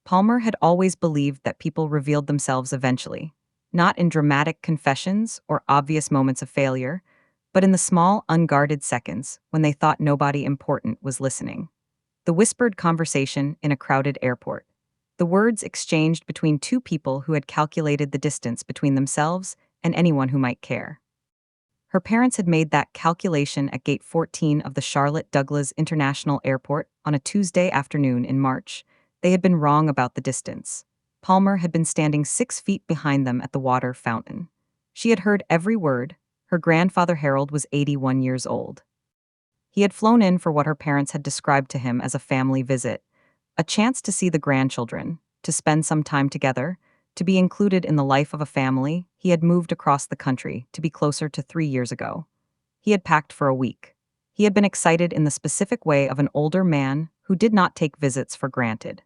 Palmer had always believed that people revealed themselves eventually, not in dramatic confessions or obvious moments of failure, but in the small, unguarded seconds when they thought nobody important was listening. The whispered conversation in a crowded airport. The words exchanged between two people who had calculated the distance between themselves and anyone who might care. Her parents had made that calculation at Gate 14 of the Charlotte Douglas International Airport on a Tuesday afternoon in March. They had been wrong about the distance. Palmer had been standing 6 feet behind them at the water fountain. She had heard every word. Her grandfather Harold was 81 years old. He had flown in for what her parents had described to him as a family visit, a chance to see the grandchildren, to spend some time together, to be included in the life of a family. He had moved across the country to be closer to 3 years ago. He had packed for a week. He had been excited in the specific way of an older man who did not take visits for granted.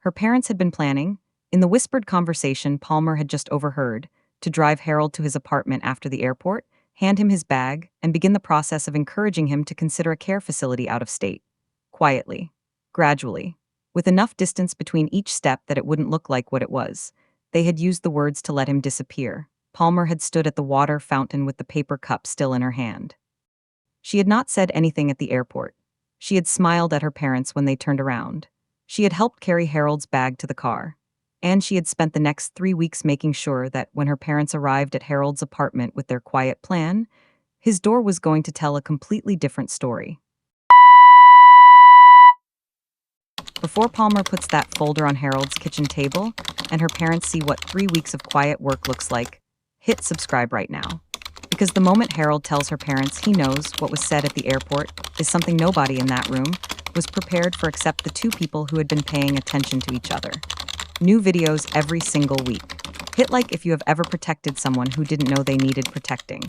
Her parents had been planning, in the whispered conversation Palmer had just overheard, to drive Harold to his apartment after the airport, hand him his bag, and begin the process of encouraging him to consider a care facility out of state. Quietly, gradually, with enough distance between each step that it wouldn't look like what it was. They had used the words to let him disappear. Palmer had stood at the water fountain with the paper cup still in her hand. She had not said anything at the airport. She had smiled at her parents when they turned around. She had helped carry Harold's bag to the car. And she had spent the next 3 weeks making sure that when her parents arrived at Harold's apartment with their quiet plan, his door was going to tell a completely different story. Before Palmer puts that folder on Harold's kitchen table and her parents see what 3 weeks of quiet work looks like, hit subscribe right now. Because the moment Harold tells her parents he knows what was said at the airport is something nobody in that room was prepared for except the two people who had been paying attention to each other. New videos every single week. Hit like if you have ever protected someone who didn't know they needed protecting.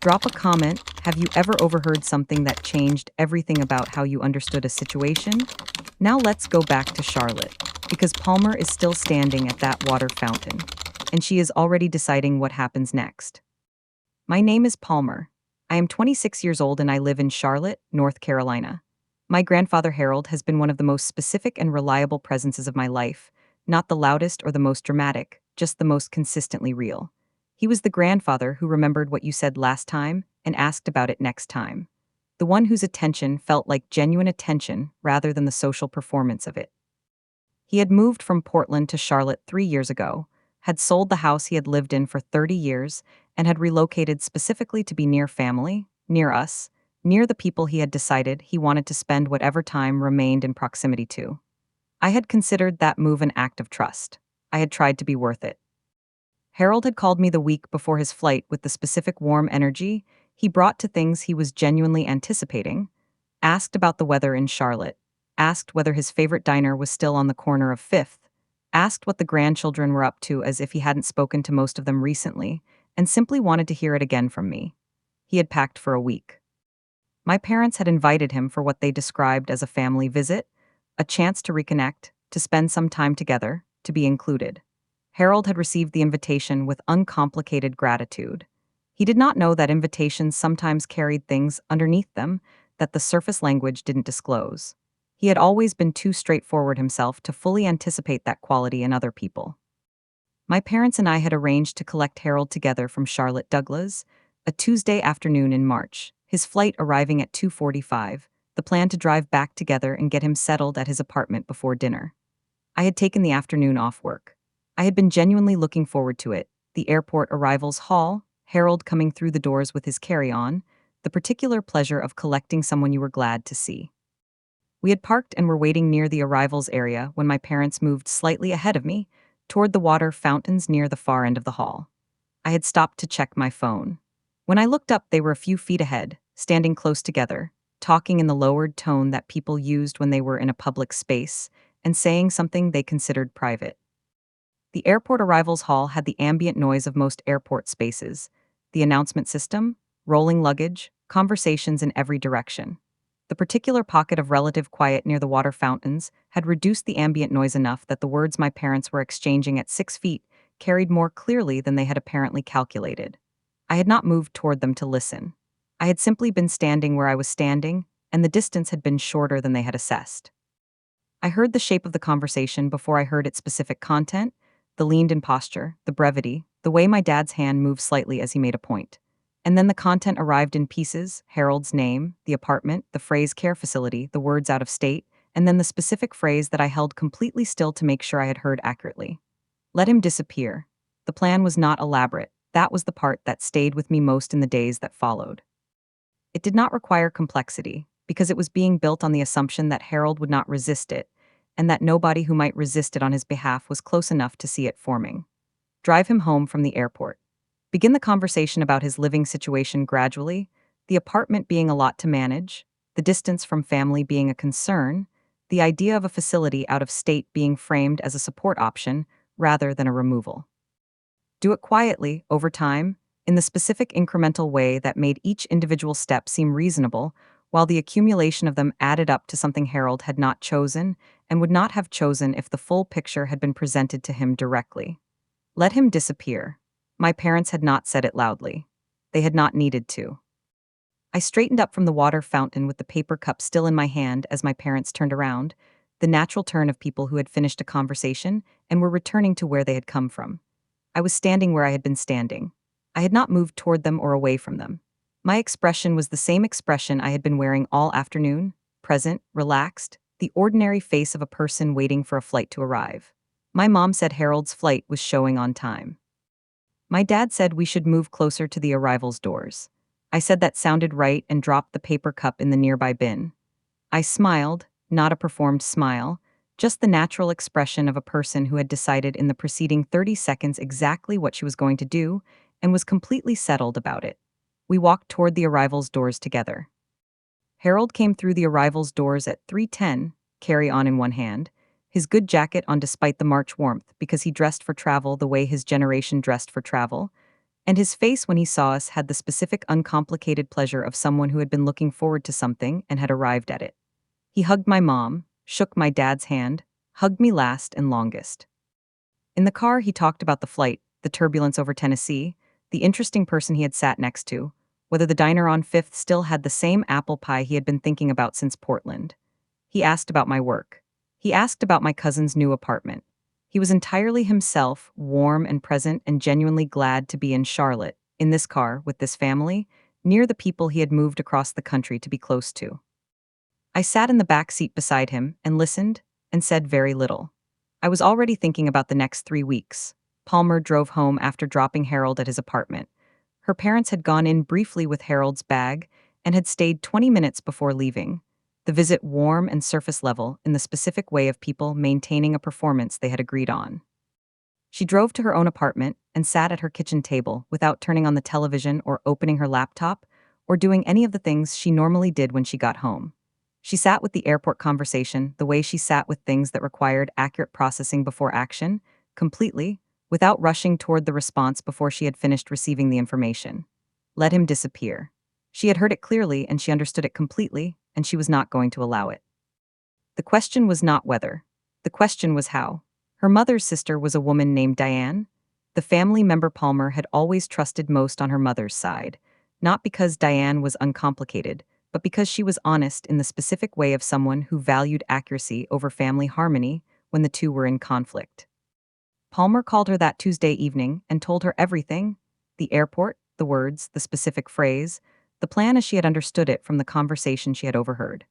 Drop a comment. Have you ever overheard something that changed everything about how you understood a situation? Now let's go back to Charlotte, because Palmer is still standing at that water fountain, and she is already deciding what happens next. My name is Palmer. I am 26 years old and I live in Charlotte, North Carolina. My grandfather Harold has been one of the most specific and reliable presences of my life, not the loudest or the most dramatic, just the most consistently real. He was the grandfather who remembered what you said last time and asked about it next time. The one whose attention felt like genuine attention rather than the social performance of it. He had moved from Portland to Charlotte 3 years ago, had sold the house he had lived in for 30 years, and had relocated specifically to be near family, near us, near the people he had decided he wanted to spend whatever time remained in proximity to. I had considered that move an act of trust. I had tried to be worth it. Harold had called me the week before his flight with the specific warm energy he brought to things he was genuinely anticipating, asked about the weather in Charlotte, asked whether his favorite diner was still on the corner of 5th, asked what the grandchildren were up to as if he hadn't spoken to most of them recently, and simply wanted to hear it again from me. He had packed for a week. My parents had invited him for what they described as a family visit, a chance to reconnect, to spend some time together, to be included. Harold had received the invitation with uncomplicated gratitude. He did not know that invitations sometimes carried things underneath them that the surface language didn't disclose. He had always been too straightforward himself to fully anticipate that quality in other people. My parents and I had arranged to collect Harold together from Charlotte Douglas, a Tuesday afternoon in March, his flight arriving at 2:45, the plan to drive back together and get him settled at his apartment before dinner. I had taken the afternoon off work. I had been genuinely looking forward to it, the airport arrivals hall, Harold coming through the doors with his carry-on, the particular pleasure of collecting someone you were glad to see. We had parked and were waiting near the arrivals area when my parents moved slightly ahead of me, toward the water fountains near the far end of the hall. I had stopped to check my phone. When I looked up, they were a few feet ahead, standing close together, talking in the lowered tone that people used when they were in a public space, and saying something they considered private. The airport arrivals hall had the ambient noise of most airport spaces, the announcement system, rolling luggage, conversations in every direction. The particular pocket of relative quiet near the water fountains had reduced the ambient noise enough that the words my parents were exchanging at 6 feet carried more clearly than they had apparently calculated. I had not moved toward them to listen. I had simply been standing where I was standing, and the distance had been shorter than they had assessed. I heard the shape of the conversation before I heard its specific content, the leaned in posture, the brevity, the way my dad's hand moved slightly as he made a point. And then the content arrived in pieces: Harold's name, the apartment, the phrase care facility, the words out of state, and then the specific phrase that I held completely still to make sure I had heard accurately. Let him disappear. The plan was not elaborate. That was the part that stayed with me most in the days that followed. It did not require complexity, because it was being built on the assumption that Harold would not resist it, and that nobody who might resist it on his behalf was close enough to see it forming. Drive him home from the airport. Begin the conversation about his living situation gradually, the apartment being a lot to manage, the distance from family being a concern, the idea of a facility out of state being framed as a support option rather than a removal. Do it quietly, over time, in the specific incremental way that made each individual step seem reasonable, while the accumulation of them added up to something Harold had not chosen and would not have chosen if the full picture had been presented to him directly. Let him disappear. My parents had not said it loudly. They had not needed to. I straightened up from the water fountain with the paper cup still in my hand as my parents turned around, the natural turn of people who had finished a conversation and were returning to where they had come from. I was standing where I had been standing. I had not moved toward them or away from them. My expression was the same expression I had been wearing all afternoon: present, relaxed, the ordinary face of a person waiting for a flight to arrive. My mom said Harold's flight was showing on time. My dad said we should move closer to the arrival's doors. I said that sounded right and dropped the paper cup in the nearby bin. I smiled, not a performed smile, just the natural expression of a person who had decided in the preceding 30 seconds exactly what she was going to do and was completely settled about it. We walked toward the arrival's doors together. Harold came through the arrival's doors at 3:10, carry-on in one hand, his good jacket on despite the March warmth because he dressed for travel the way his generation dressed for travel, and his face when he saw us had the specific uncomplicated pleasure of someone who had been looking forward to something and had arrived at it. He hugged my mom, shook my dad's hand, hugged me last and longest. In the car, he talked about the flight, the turbulence over Tennessee, the interesting person he had sat next to, whether the diner on Fifth still had the same apple pie he had been thinking about since Portland. He asked about my work. He asked about my cousin's new apartment. He was entirely himself, warm and present and genuinely glad to be in Charlotte, in this car, with this family, near the people he had moved across the country to be close to. I sat in the back seat beside him and listened and said very little. I was already thinking about the next 3 weeks. Palmer drove home after dropping Harold at his apartment. Her parents had gone in briefly with Harold's bag and had stayed 20 minutes before leaving. The visit warm and surface level in the specific way of people maintaining a performance they had agreed on. She drove to her own apartment and sat at her kitchen table without turning on the television or opening her laptop or doing any of the things she normally did when she got home. She sat with the airport conversation the way she sat with things that required accurate processing before action, completely, without rushing toward the response before she had finished receiving the information. Let him disappear. She had heard it clearly and she understood it completely, and she was not going to allow it. The question was not whether. The question was how. Her mother's sister was a woman named Diane. The family member Palmer had always trusted most on her mother's side, not because Diane was uncomplicated, but because she was honest in the specific way of someone who valued accuracy over family harmony when the two were in conflict. Palmer called her that Tuesday evening and told her everything: the airport, the words, the specific phrase, the plan as she had understood it from the conversation she had overheard.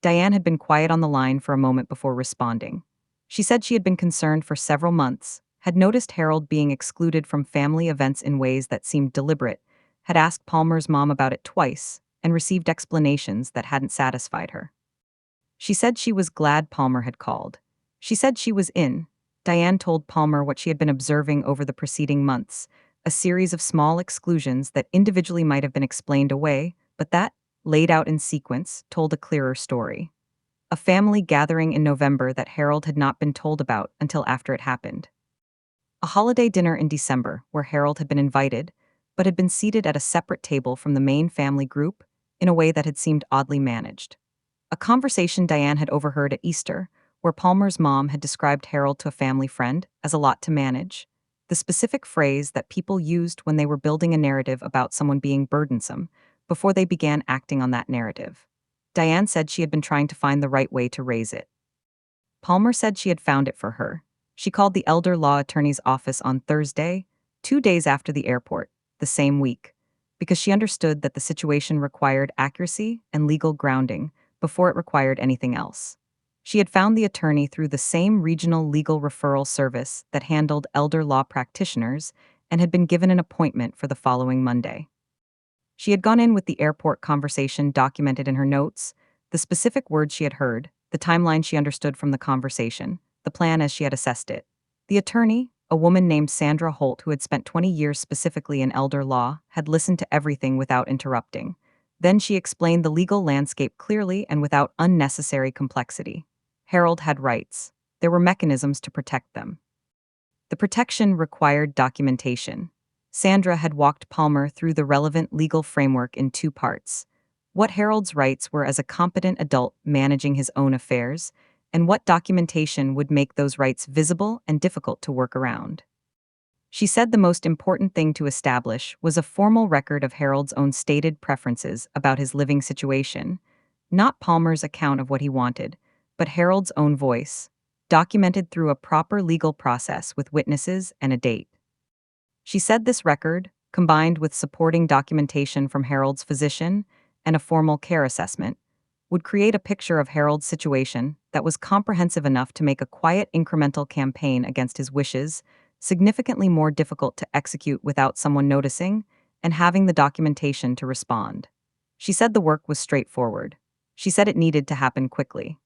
Diane had been quiet on the line for a moment before responding. She said she had been concerned for several months, had noticed Harold being excluded from family events in ways that seemed deliberate, had asked Palmer's mom about it twice, and received explanations that hadn't satisfied her. She said she was glad Palmer had called. She said she was in. Diane told Palmer what she had been observing over the preceding months, a series of small exclusions that individually might have been explained away, but that, laid out in sequence, told a clearer story. A family gathering in November that Harold had not been told about until after it happened. A holiday dinner in December where Harold had been invited, but had been seated at a separate table from the main family group in a way that had seemed oddly managed. A conversation Diane had overheard at Easter, where Palmer's mom had described Harold to a family friend as a lot to manage, the specific phrase that people used when they were building a narrative about someone being burdensome before they began acting on that narrative. Diane said she had been trying to find the right way to raise it. Palmer said she had found it for her. She called the elder law attorney's office on Thursday, 2 days after the airport, the same week, because she understood that the situation required accuracy and legal grounding before it required anything else. She had found the attorney through the same regional legal referral service that handled elder law practitioners and had been given an appointment for the following Monday. She had gone in with the airport conversation documented in her notes, the specific words she had heard, the timeline she understood from the conversation, the plan as she had assessed it. The attorney, a woman named Sandra Holt who had spent 20 years specifically in elder law, had listened to everything without interrupting. Then she explained the legal landscape clearly and without unnecessary complexity. Harold had rights. There were mechanisms to protect them. The protection required documentation. Sandra had walked Palmer through the relevant legal framework in two parts: what Harold's rights were as a competent adult managing his own affairs, and what documentation would make those rights visible and difficult to work around. She said the most important thing to establish was a formal record of Harold's own stated preferences about his living situation, not Palmer's account of what he wanted, but Harold's own voice, documented through a proper legal process with witnesses and a date. She said this record, combined with supporting documentation from Harold's physician and a formal care assessment, would create a picture of Harold's situation that was comprehensive enough to make a quiet incremental campaign against his wishes significantly more difficult to execute without someone noticing and having the documentation to respond. She said the work was straightforward. She said it needed to happen quickly.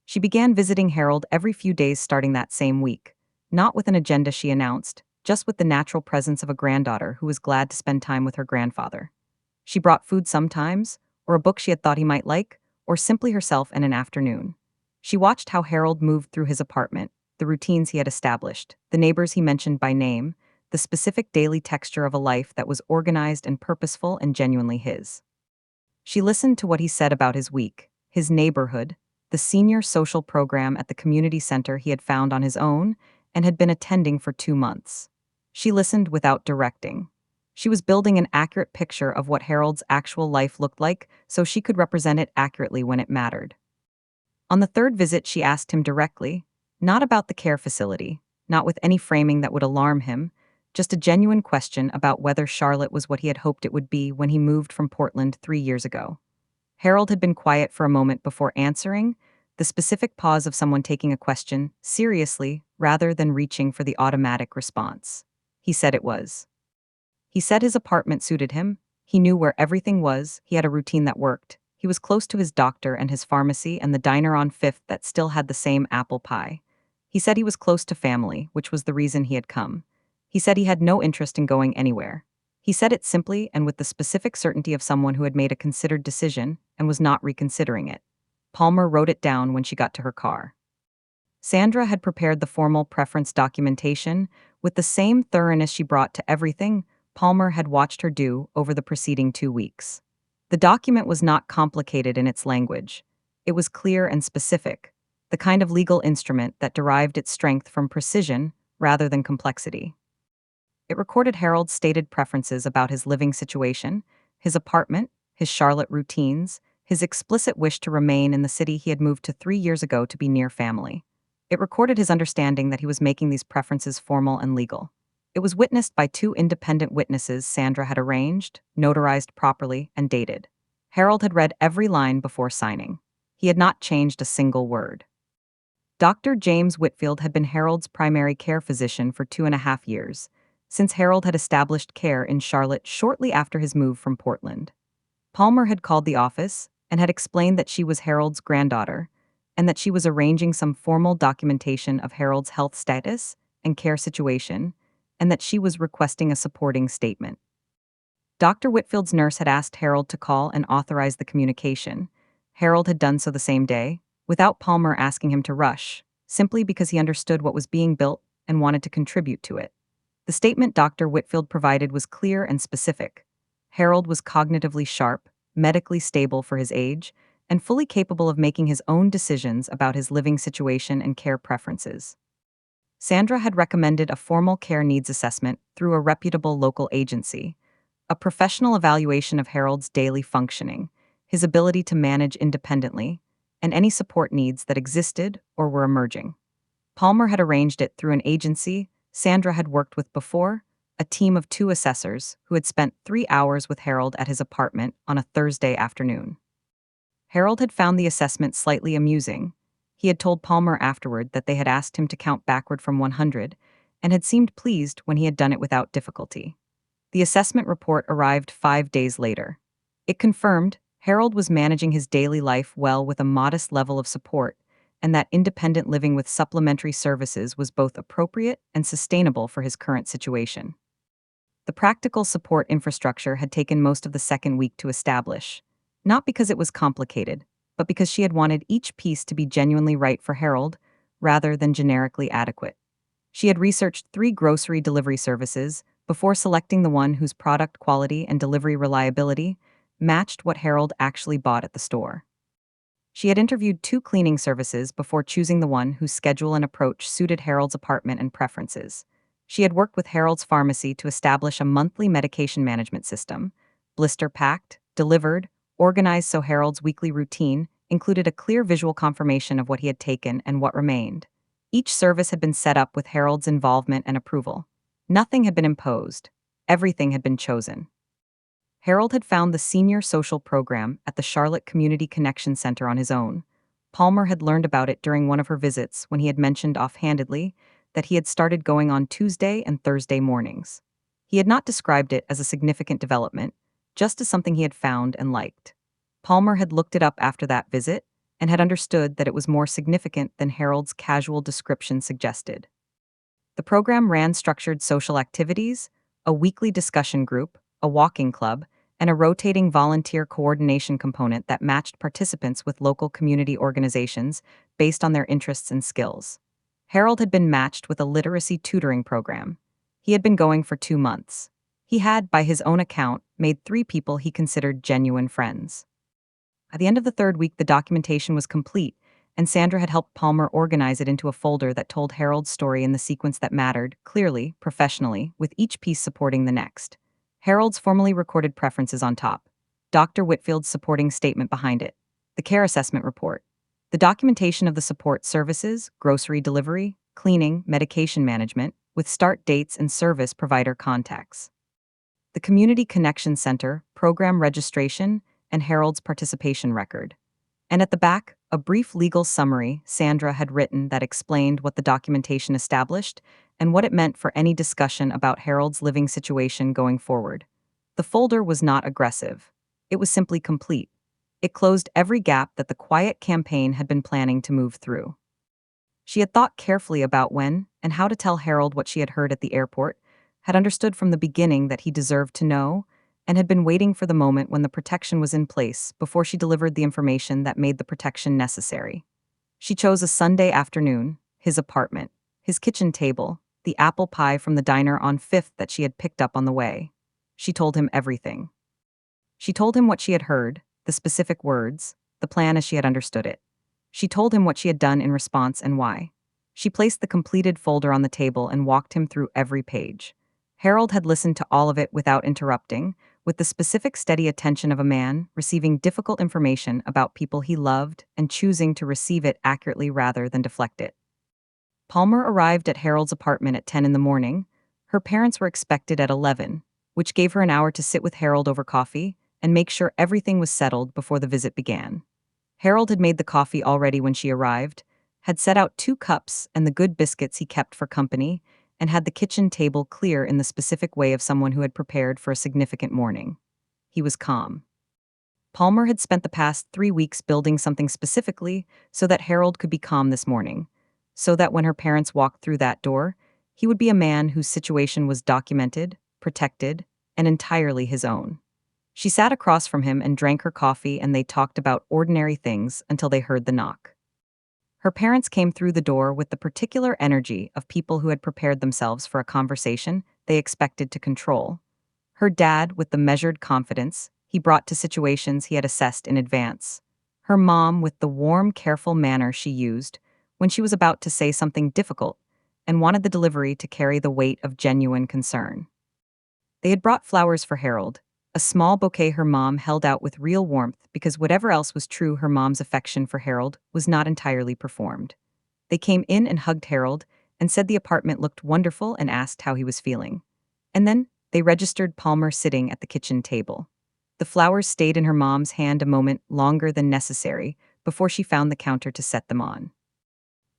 She began visiting Harold every few days starting that same week, not with an agenda she announced, just with the natural presence of a granddaughter who was glad to spend time with her grandfather. She brought food sometimes, or a book she had thought he might like, or simply herself in an afternoon. She watched how Harold moved through his apartment, the routines he had established, the neighbors he mentioned by name, the specific daily texture of a life that was organized and purposeful and genuinely his. She listened to what he said about his week, his neighborhood, the senior social program at the community center he had found on his own and had been attending for 2 months. She listened without directing. She was building an accurate picture of what Harold's actual life looked like so she could represent it accurately when it mattered. On the third visit, she asked him directly, not about the care facility, not with any framing that would alarm him, just a genuine question about whether Charlotte was what he had hoped it would be when he moved from Portland 3 years ago. Harold had been quiet for a moment before answering, the specific pause of someone taking a question seriously rather than reaching for the automatic response. He said it was. He said his apartment suited him. He knew where everything was. He had a routine that worked. He was close to his doctor and his pharmacy and the diner on Fifth that still had the same apple pie. He said he was close to family, which was the reason he had come. He said he had no interest in going anywhere. He said it simply and with the specific certainty of someone who had made a considered decision and was not reconsidering it. Palmer wrote it down when she got to her car. Sandra had prepared the formal preference documentation with the same thoroughness she brought to everything Palmer had watched her do over the preceding 2 weeks. The document was not complicated in its language. It was clear and specific, the kind of legal instrument that derived its strength from precision rather than complexity. It recorded Harold's stated preferences about his living situation, his apartment, his Charlotte routines, his explicit wish to remain in the city he had moved to 3 years ago to be near family. It recorded his understanding that he was making these preferences formal and legal. It was witnessed by 2 independent witnesses Sandra had arranged, notarized properly, and dated. Harold had read every line before signing. He had not changed a single word. Dr. James Whitfield had been Harold's primary care physician for 2.5 years, since Harold had established care in Charlotte shortly after his move from Portland. Palmer had called the office and had explained that she was Harold's granddaughter and that she was arranging some formal documentation of Harold's health status and care situation, and that she was requesting a supporting statement. Dr. Whitfield's nurse had asked Harold to call and authorize the communication. Harold had done so the same day, without Palmer asking him to rush, simply because he understood what was being built and wanted to contribute to it. The statement Dr. Whitfield provided was clear and specific. Harold was cognitively sharp, medically stable for his age, and fully capable of making his own decisions about his living situation and care preferences. Sandra had recommended a formal care needs assessment through a reputable local agency, a professional evaluation of Harold's daily functioning, his ability to manage independently, and any support needs that existed or were emerging. Palmer had arranged it through an agency Sandra had worked with before, a team of 2 assessors who had spent 3 hours with Harold at his apartment on a Thursday afternoon. Harold had found the assessment slightly amusing. He had told Palmer afterward that they had asked him to count backward from 100 and had seemed pleased when he had done it without difficulty. The assessment report arrived 5 days later. It confirmed Harold was managing his daily life well with a modest level of support, and that independent living with supplementary services was both appropriate and sustainable for his current situation. The practical support infrastructure had taken most of the second week to establish, not because it was complicated, but because she had wanted each piece to be genuinely right for Harold, rather than generically adequate. She had researched 3 grocery delivery services before selecting the one whose product quality and delivery reliability matched what Harold actually bought at the store. She had interviewed 2 cleaning services before choosing the one whose schedule and approach suited Harold's apartment and preferences. She had worked with Harold's pharmacy to establish a monthly medication management system, blister packed, delivered, organized so Harold's weekly routine included a clear visual confirmation of what he had taken and what remained. Each service had been set up with Harold's involvement and approval. Nothing had been imposed. Everything had been chosen. Harold had found the senior social program at the Charlotte Community Connection Center on his own. Palmer had learned about it during one of her visits when he had mentioned offhandedly that he had started going on Tuesday and Thursday mornings. He had not described it as a significant development, just as something he had found and liked. Palmer had looked it up after that visit and had understood that it was more significant than Harold's casual description suggested. The program ran structured social activities, a weekly discussion group, a walking club, and a rotating volunteer coordination component that matched participants with local community organizations based on their interests and skills. Harold had been matched with a literacy tutoring program. He had been going for 2 months. He had, by his own account, made 3 people he considered genuine friends. At the end of the 3rd week, the documentation was complete, and Sandra had helped Palmer organize it into a folder that told Harold's story in the sequence that mattered, clearly, professionally, with each piece supporting the next. Harold's formally recorded preferences on top, Dr. Whitfield's supporting statement behind it, the care assessment report, the documentation of the support services, grocery delivery, cleaning, medication management, with start dates and service provider contacts, the Community Connection Center, program registration, and Harold's participation record. And at the back, a brief legal summary Sandra had written that explained what the documentation established and what it meant for any discussion about Harold's living situation going forward. The folder was not aggressive. It was simply complete. It closed every gap that the quiet campaign had been planning to move through. She had thought carefully about when and how to tell Harold what she had heard at the airport, had understood from the beginning that he deserved to know, and had been waiting for the moment when the protection was in place before she delivered the information that made the protection necessary. She chose a Sunday afternoon, his apartment, his kitchen table, the apple pie from the diner on 5th that she had picked up on the way. She told him everything. She told him what she had heard, the specific words, the plan as she had understood it. She told him what she had done in response and why. She placed the completed folder on the table and walked him through every page. Harold had listened to all of it without interrupting, with the specific steady attention of a man receiving difficult information about people he loved and choosing to receive it accurately rather than deflect it. Palmer arrived at Harold's apartment at 10 in the morning. Her parents were expected at 11, which gave her an hour to sit with Harold over coffee and make sure everything was settled before the visit began. Harold had made the coffee already when she arrived, had set out 2 cups and the good biscuits he kept for company, and had the kitchen table clear in the specific way of someone who had prepared for a significant morning. He was calm. Palmer had spent the past 3 weeks building something specifically so that Harold could be calm this morning, so that when her parents walked through that door, he would be a man whose situation was documented, protected, and entirely his own. She sat across from him and drank her coffee, and they talked about ordinary things until they heard the knock. Her parents came through the door with the particular energy of people who had prepared themselves for a conversation they expected to control. Her dad with the measured confidence he brought to situations he had assessed in advance. Her mom with the warm, careful manner she used when she was about to say something difficult and wanted the delivery to carry the weight of genuine concern. They had brought flowers for Harold, a small bouquet her mom held out with real warmth because whatever else was true, her mom's affection for Harold was not entirely performed. They came in and hugged Harold and said the apartment looked wonderful and asked how he was feeling. And then they registered Palmer sitting at the kitchen table. The flowers stayed in her mom's hand a moment longer than necessary before she found the counter to set them on.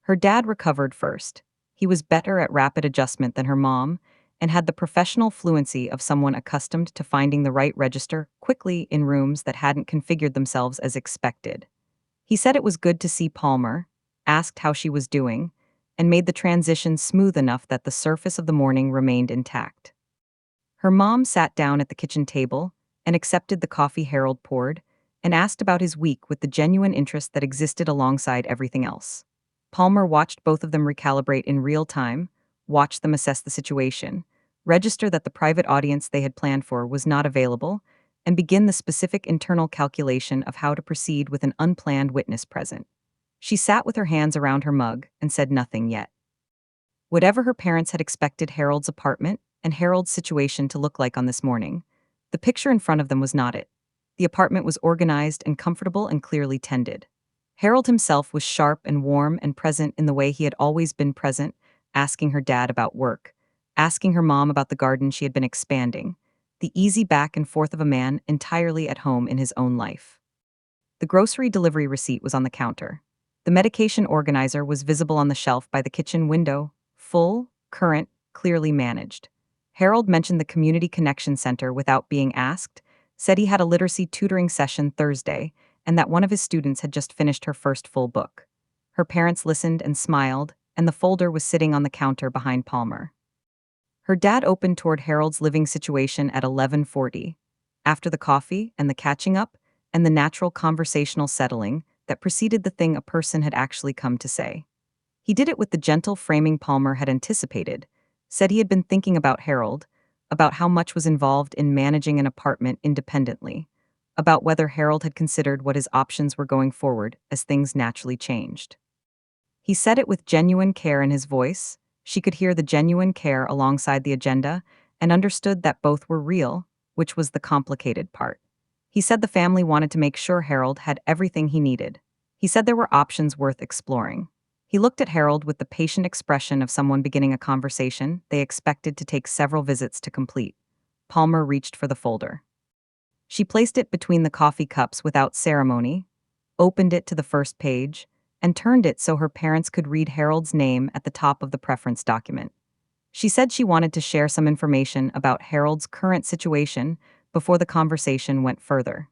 Her dad recovered first. He was better at rapid adjustment than her mom and had the professional fluency of someone accustomed to finding the right register quickly in rooms that hadn't configured themselves as expected. He said it was good to see Palmer, asked how she was doing, and made the transition smooth enough that the surface of the morning remained intact. Her mom sat down at the kitchen table and accepted the coffee Harold poured and asked about his week with the genuine interest that existed alongside everything else. Palmer watched both of them recalibrate in real time, watched them assess the situation, register that the private audience they had planned for was not available, and begin the specific internal calculation of how to proceed with an unplanned witness present. She sat with her hands around her mug and said nothing yet. Whatever her parents had expected Harold's apartment and Harold's situation to look like on this morning, the picture in front of them was not it. The apartment was organized and comfortable and clearly tended. Harold himself was sharp and warm and present in the way he had always been present, asking her dad about work, asking her mom about the garden she had been expanding, the easy back and forth of a man entirely at home in his own life. The grocery delivery receipt was on the counter. The medication organizer was visible on the shelf by the kitchen window, full, current, clearly managed. Harold mentioned the Community Connection Center without being asked, said he had a literacy tutoring session Thursday, and that one of his students had just finished her first full book. Her parents listened and smiled, and the folder was sitting on the counter behind Palmer. Her dad opened toward Harold's living situation at 11:40. After the coffee and the catching up and the natural conversational settling that preceded the thing a person had actually come to say. He did it with the gentle framing Palmer had anticipated, said he had been thinking about Harold, about how much was involved in managing an apartment independently, about whether Harold had considered what his options were going forward as things naturally changed. He said it with genuine care in his voice. She could hear the genuine care alongside the agenda and understood that both were real, which was the complicated part. He said the family wanted to make sure Harold had everything he needed. He said there were options worth exploring. He looked at Harold with the patient expression of someone beginning a conversation they expected to take several visits to complete. Palmer reached for the folder. She placed it between the coffee cups without ceremony, opened it to the first page, and turned it so her parents could read Harold's name at the top of the preference document. She said she wanted to share some information about Harold's current situation before the conversation went further.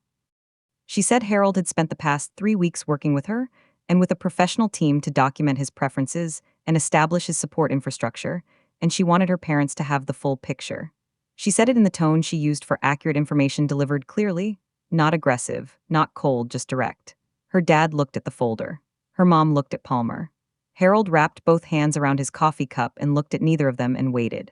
She said Harold had spent the past 3 weeks working with her and with a professional team to document his preferences and establish his support infrastructure, and she wanted her parents to have the full picture. She said it in the tone she used for accurate information delivered clearly, not aggressive, not cold, just direct. Her dad looked at the folder. Her mom looked at Palmer. Harold wrapped both hands around his coffee cup and looked at neither of them and waited.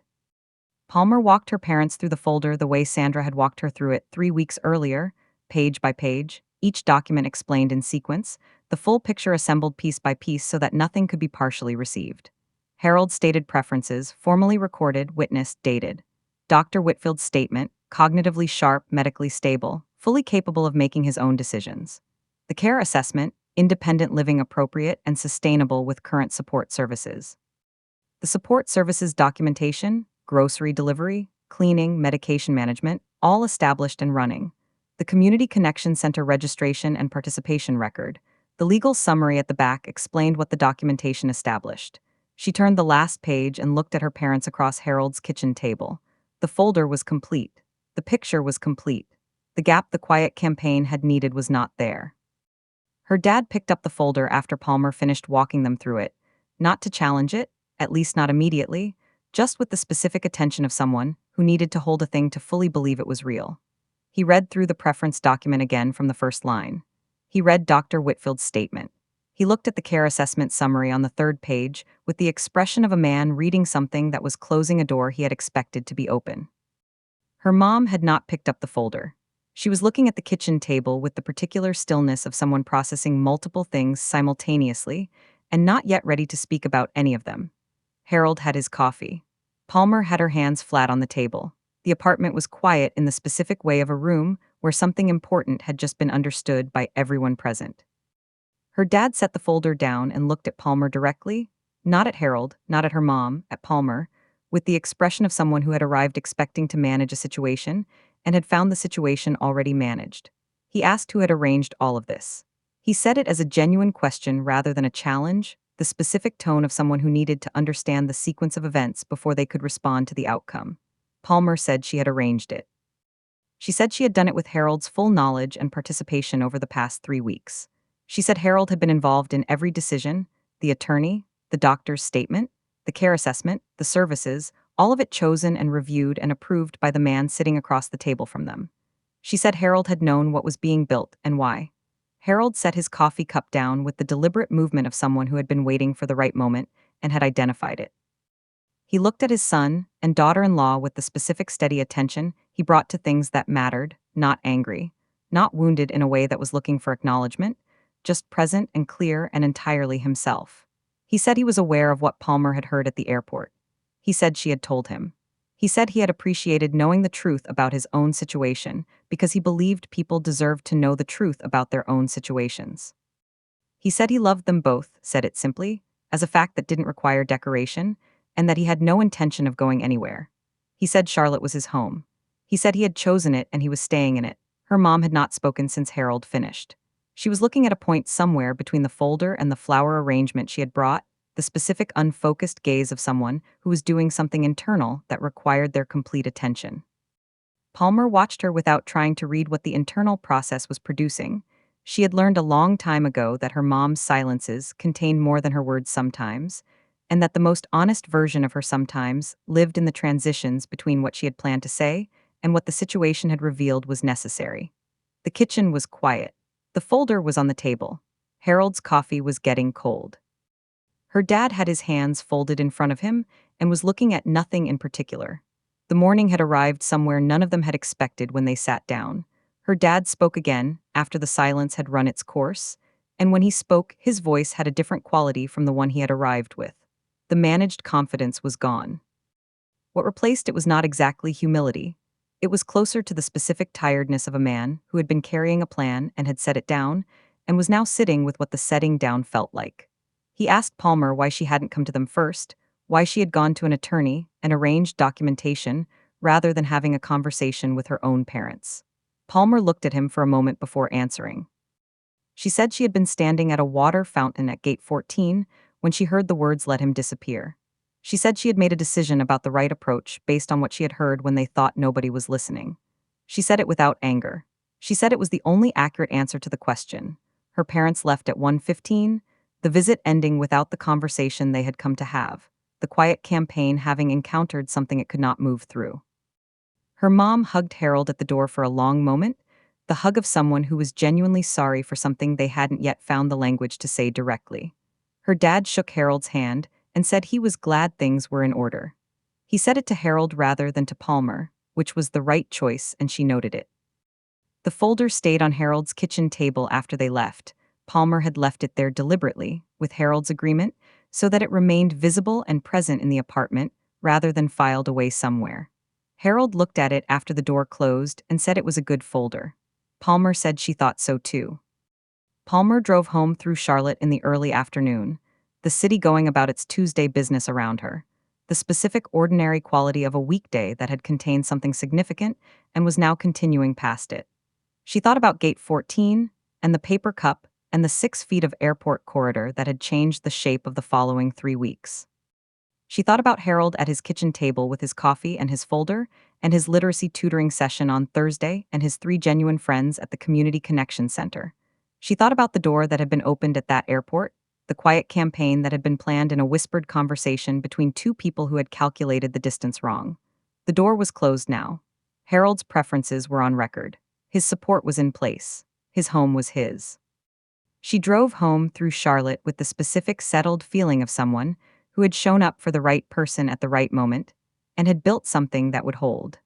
Palmer walked her parents through the folder the way Sandra had walked her through it 3 weeks earlier, page by page, each document explained in sequence, the full picture assembled piece by piece so that nothing could be partially received. Harold stated preferences, formally recorded, witnessed, dated. Dr. Whitfield's statement, cognitively sharp, medically stable, fully capable of making his own decisions. The care assessment, independent living appropriate and sustainable with current support services. The support services documentation, grocery delivery, cleaning, medication management, all established and running. The Community Connection Center registration and participation record. The legal summary at the back explained what the documentation established. She turned the last page and looked at her parents across Harold's kitchen table. The folder was complete. The picture was complete. The gap the quiet campaign had needed was not there. Her dad picked up the folder after Palmer finished walking them through it, not to challenge it, at least not immediately, just with the specific attention of someone who needed to hold a thing to fully believe it was real. He read through the preference document again from the first line. He read Dr. Whitfield's statement. He looked at the care assessment summary on the third page with the expression of a man reading something that was closing a door he had expected to be open. Her mom had not picked up the folder. She was looking at the kitchen table with the particular stillness of someone processing multiple things simultaneously and not yet ready to speak about any of them. Harold had his coffee. Palmer had her hands flat on the table. The apartment was quiet in the specific way of a room where something important had just been understood by everyone present. Her dad set the folder down and looked at Palmer directly, not at Harold, not at her mom, at Palmer, with the expression of someone who had arrived expecting to manage a situation and had found the situation already managed. He asked who had arranged all of this. He said it as a genuine question rather than a challenge, the specific tone of someone who needed to understand the sequence of events before they could respond to the outcome. Palmer said she had arranged it. She said she had done it with Harold's full knowledge and participation over the past 3 weeks. She said Harold had been involved in every decision, the attorney, the doctor's statement, the care assessment, the services, all of it chosen and reviewed and approved by the man sitting across the table from them. She said Harold had known what was being built and why. Harold set his coffee cup down with the deliberate movement of someone who had been waiting for the right moment and had identified it. He looked at his son and daughter-in-law with the specific steady attention he brought to things that mattered, not angry, not wounded in a way that was looking for acknowledgement, just present and clear and entirely himself. He said he was aware of what Palmer had heard at the airport. He said she had told him. He said he had appreciated knowing the truth about his own situation because he believed people deserved to know the truth about their own situations. He said he loved them both, said it simply, as a fact that didn't require decoration, and that he had no intention of going anywhere. He said Charlotte was his home. He said he had chosen it and he was staying in it. Her mom had not spoken since Harold finished. She was looking at a point somewhere between the folder and the flower arrangement she had brought, the specific unfocused gaze of someone who was doing something internal that required their complete attention. Palmer watched her without trying to read what the internal process was producing. She had learned a long time ago that her mom's silences contained more than her words sometimes, and that the most honest version of her sometimes lived in the transitions between what she had planned to say and what the situation had revealed was necessary. The kitchen was quiet. The folder was on the table. Harold's coffee was getting cold. Her dad had his hands folded in front of him and was looking at nothing in particular. The morning had arrived somewhere none of them had expected when they sat down. Her dad spoke again, after the silence had run its course, and when he spoke, his voice had a different quality from the one he had arrived with. The managed confidence was gone. What replaced it was not exactly humility. It was closer to the specific tiredness of a man who had been carrying a plan and had set it down, and was now sitting with what the setting down felt like. He asked Palmer why she hadn't come to them first, why she had gone to an attorney and arranged documentation rather than having a conversation with her own parents. Palmer looked at him for a moment before answering. She said she had been standing at a water fountain at gate 14 when she heard the words "let him disappear." She said she had made a decision about the right approach based on what she had heard when they thought nobody was listening. She said it without anger. She said it was the only accurate answer to the question. Her parents left at 1:15, the visit ending without the conversation they had come to have, the quiet campaign having encountered something it could not move through. Her mom hugged Harold at the door for a long moment, the hug of someone who was genuinely sorry for something they hadn't yet found the language to say directly. Her dad shook Harold's hand and said he was glad things were in order. He said it to Harold rather than to Palmer, which was the right choice, and she noted it. The folder stayed on Harold's kitchen table after they left. Palmer had left it there deliberately, with Harold's agreement, so that it remained visible and present in the apartment rather than filed away somewhere. Harold looked at it after the door closed and said it was a good folder. Palmer said she thought so too. Palmer drove home through Charlotte in the early afternoon, the city going about its Tuesday business around her, the specific ordinary quality of a weekday that had contained something significant and was now continuing past it. She thought about gate 14 and the paper cup and the 6 feet of airport corridor that had changed the shape of the following 3 weeks. She thought about Harold at his kitchen table with his coffee and his folder, and his literacy tutoring session on Thursday, and his 3 genuine friends at the Community Connection Center. She thought about the door that had been opened at that airport, the quiet campaign that had been planned in a whispered conversation between 2 people who had calculated the distance wrong. The door was closed now. Harold's preferences were on record. His support was in place. His home was his. She drove home through Charlotte with the specific settled feeling of someone who had shown up for the right person at the right moment and had built something that would hold.